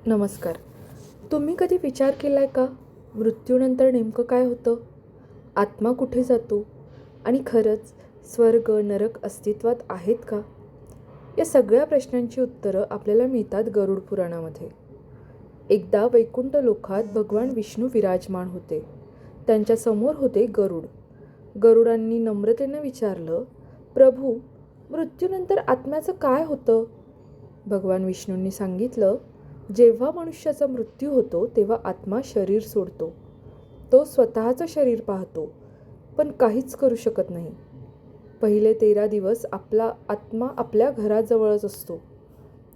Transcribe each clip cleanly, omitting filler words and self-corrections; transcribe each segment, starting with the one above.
नमस्कार. तुम्ही कधी विचार केलाय का? मृत्यूनंतर नेमकं काय होतं? आत्मा कुठे जातो? आणि खरंच स्वर्ग, नरक अस्तित्वात आहेत का? या सगळ्या प्रश्नांची उत्तरं आपल्याला मिळतात गरुड पुराणामध्ये. एकदा वैकुंठ लोकात भगवान विष्णू विराजमान होते. त्यांच्या समोर होते गरुड. गरुडांनी नम्रतेने विचारलं, प्रभू, मृत्यूनंतर आत्म्याचं काय होतं? भगवान विष्णूंनी सांगितलं, जेव्हा मनुष्याचा मृत्यू होतो तेव्हा आत्मा शरीर सोडतो. तो स्वतःचं शरीर पाहतो, पण काहीच करू शकत नाही. पहिले 13 दिवस आपला आत्मा आपल्या घराजवळच असतो.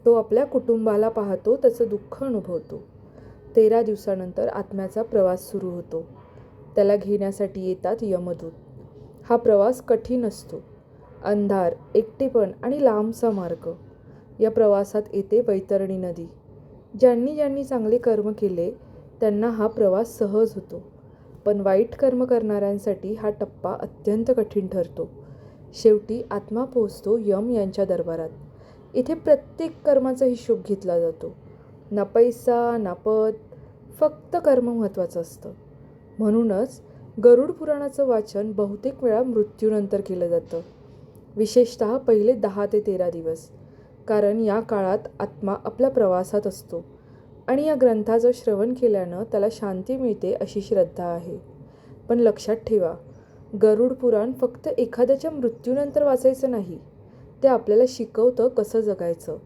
तो आपल्या कुटुंबाला पाहतो, त्याचं दुःख अनुभवतो. 13 दिवसानंतर आत्म्याचा प्रवास सुरू होतो. त्याला घेण्यासाठी येतात यमदूत. हा प्रवास कठीण असतो. अंधार, एकटेपण आणि लांबचा मार्ग. या प्रवासात येते वैतरणी नदी. ज्यांनी ज्यांनी चांगले कर्म केले त्यांना हा प्रवास सहज होतो, पण वाईट कर्म करणाऱ्यांसाठी हा टप्पा अत्यंत कठीण ठरतो. शेवटी आत्मा पोहोचतो यम यांच्या दरबारात. इथे प्रत्येक कर्माचा हिशोब घेतला जातो. ना पैसा ना पद, फक्त कर्म महत्त्वाचं असतं. म्हणूनच गरुड पुराणाचं वाचन बहुतेक वेळा मृत्यूनंतर केलं जातं, विशेषतः पहिले 10 ते 13 दिवस. कारण या काळात आत्मा आपल्या प्रवासात असतो आणि या ग्रंथाचं श्रवण केल्यानं त्याला शांती मिळते अशी श्रद्धा आहे. पण लक्षात ठेवा, गरुड पुराण फक्त एखाद्याच्या मृत्यूनंतर वाचायचं नाही. ते आपल्याला शिकवतं कसं जगायचं.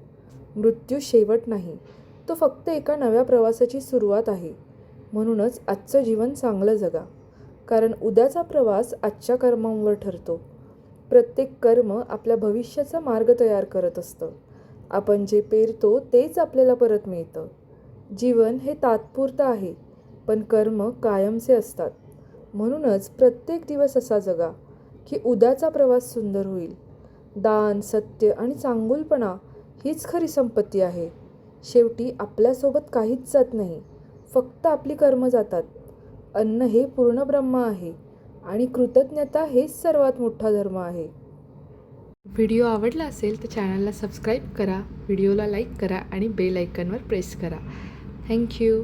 मृत्यू शेवट नाही, तो फक्त एका नव्या प्रवासाची सुरुवात आहे. म्हणूनच आजचं जीवन चांगलं जगा, कारण उद्याचा प्रवास आजच्या कर्मांवर ठरतो. प्रत्येक कर्म आपल्या भविष्याचा मार्ग तयार करत असतं. आपण जे पेरतो तेच आपल्याला परत मिळतं. जीवन हे तात्पुरतं आहे, पण कर्म कायमचे असतात. म्हणूनच प्रत्येक दिवस असा जगा की उद्याचा प्रवास सुंदर होईल. दान, सत्य आणि चांगुलपणा हीच खरी संपत्ती आहे. शेवटी आपल्यासोबत काहीच जात नाही, फक्त आपली कर्म जातात. अन्न हे पूर्ण ब्रह्म आहे आणि कृतज्ञता हेच सर्वात मोठा धर्म आहे. व्हिडिओ आवडला असेल तर चॅनलला सबस्क्राईब करा, व्हिडिओला लाईक करा आणि बेल आयकॉनवर प्रेस करा. थँक्यू.